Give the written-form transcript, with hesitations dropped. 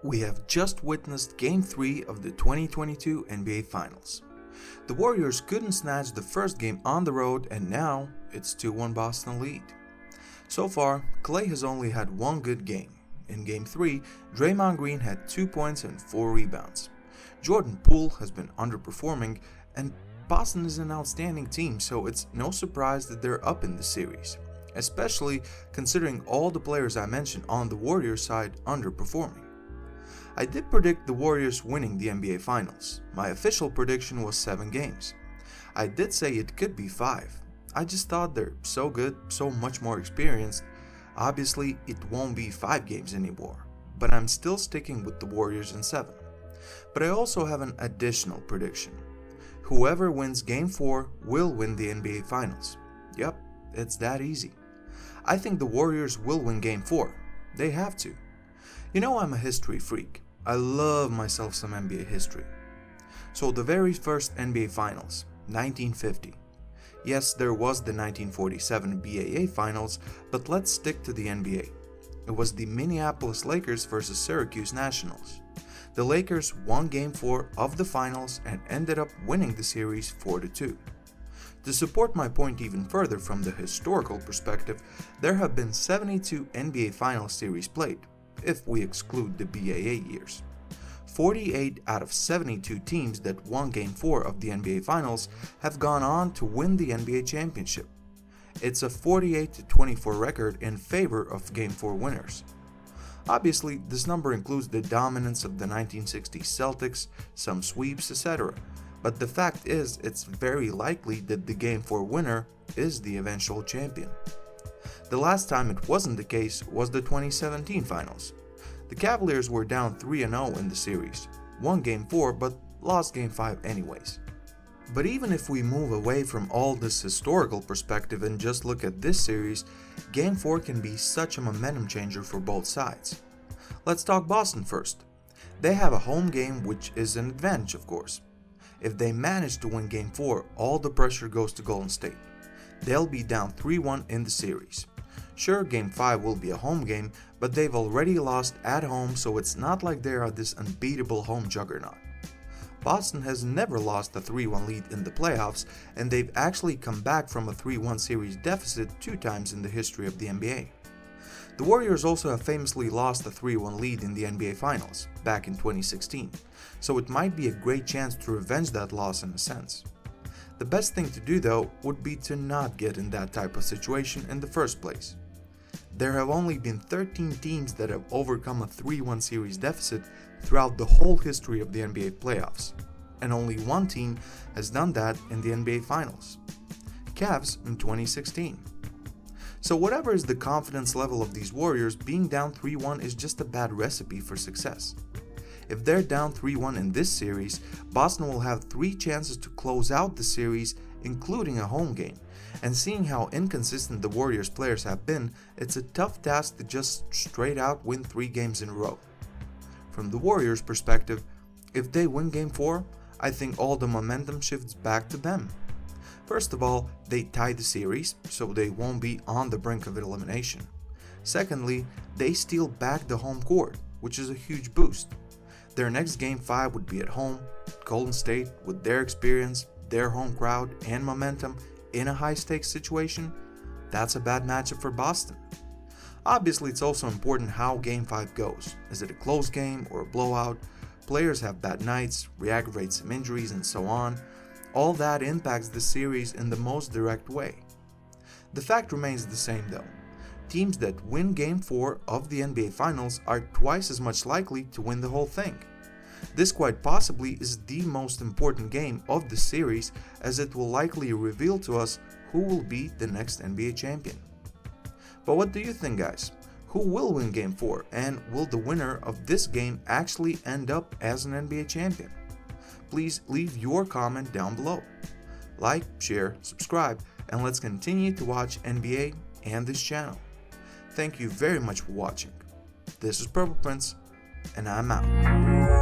We have just witnessed Game 3 of the 2022 NBA Finals. The Warriors couldn't snatch the first game on the road, and now it's 2-1 Boston lead. So far, Klay has only had one good game. In Game 3, Draymond Green had 2 points and 4 rebounds. Jordan Poole has been underperforming, and Boston is an outstanding team, so it's no surprise that they're up in the series, especially considering all the players I mentioned on the Warriors side underperforming. I did predict the Warriors winning the NBA Finals. My official prediction was 7 games. I did say it could be 5. I just thought they're so good, so much more experienced. Obviously, it won't be 5 games anymore, but I'm still sticking with the Warriors in 7. But I also have an additional prediction. Whoever wins Game 4 will win the NBA Finals. Yep, it's that easy. I think the Warriors will win Game 4. They have to. You know, I'm a history freak. I love myself some NBA history. So the very first NBA Finals, 1950. Yes, there was the 1947 BAA Finals, but let's stick to the NBA. It was the Minneapolis Lakers versus Syracuse Nationals. The Lakers won Game 4 of the Finals and ended up winning the series 4-2. To support my point even further from the historical perspective, there have been 72 NBA Finals series played, if we exclude the BAA years. 48 out of 72 teams that won Game 4 of the NBA Finals have gone on to win the NBA Championship. It's a 48-24 record in favor of Game 4 winners. Obviously, this number includes the dominance of the 1960s Celtics, some sweeps, etc. But the fact is, it's very likely that the Game 4 winner is the eventual champion. The last time it wasn't the case was the 2017 Finals. The Cavaliers were down 3-0 in the series, won Game 4 but lost Game 5 anyways. But even if we move away from all this historical perspective and just look at this series, Game 4 can be such a momentum changer for both sides. Let's talk Boston first. They have a home game, which is an advantage of course. If they manage to win Game 4, all the pressure goes to Golden State. They'll be down 3-1 in the series. Sure, Game 5 will be a home game, but they've already lost at home, so it's not like they are this unbeatable home juggernaut. Boston has never lost a 3-1 lead in the playoffs, and they've actually come back from a 3-1 series deficit 2 times in the history of the NBA. The Warriors also have famously lost a 3-1 lead in the NBA Finals, back in 2016, so it might be a great chance to revenge that loss in a sense. The best thing to do though would be to not get in that type of situation in the first place. There have only been 13 teams that have overcome a 3-1 series deficit throughout the whole history of the NBA playoffs, and only one team has done that in the NBA Finals. Cavs in 2016. So whatever is the confidence level of these Warriors, being down 3-1 is just a bad recipe for success. If they're down 3-1 in this series, Boston will have 3 chances to close out the series, including a home game. And seeing how inconsistent the Warriors players have been, it's a tough task to just straight out win 3 games in a row. From the Warriors' perspective, if they win Game 4, I think all the momentum shifts back to them. First of all, they tie the series, so they won't be on the brink of elimination. Secondly, they steal back the home court, which is a huge boost. Their next Game 5 would be at home. Golden State, with their experience, their home crowd, and momentum in a high-stakes situation, that's a bad matchup for Boston. Obviously, it's also important how Game 5 goes. Is it a close game or a blowout? Players have bad nights, re-aggravate some injuries, and so on. All that impacts the series in the most direct way. The fact remains the same though. Teams that win Game 4 of the NBA Finals are twice as much likely to win the whole thing. This quite possibly is the most important game of the series, as it will likely reveal to us who will be the next NBA champion. But what do you think, guys? Who will win Game 4, and will the winner of this game actually end up as an NBA champion? Please leave your comment down below. Like, share, subscribe, and let's continue to watch NBA and this channel. Thank you very much for watching. This is Purple Prince, and I'm out.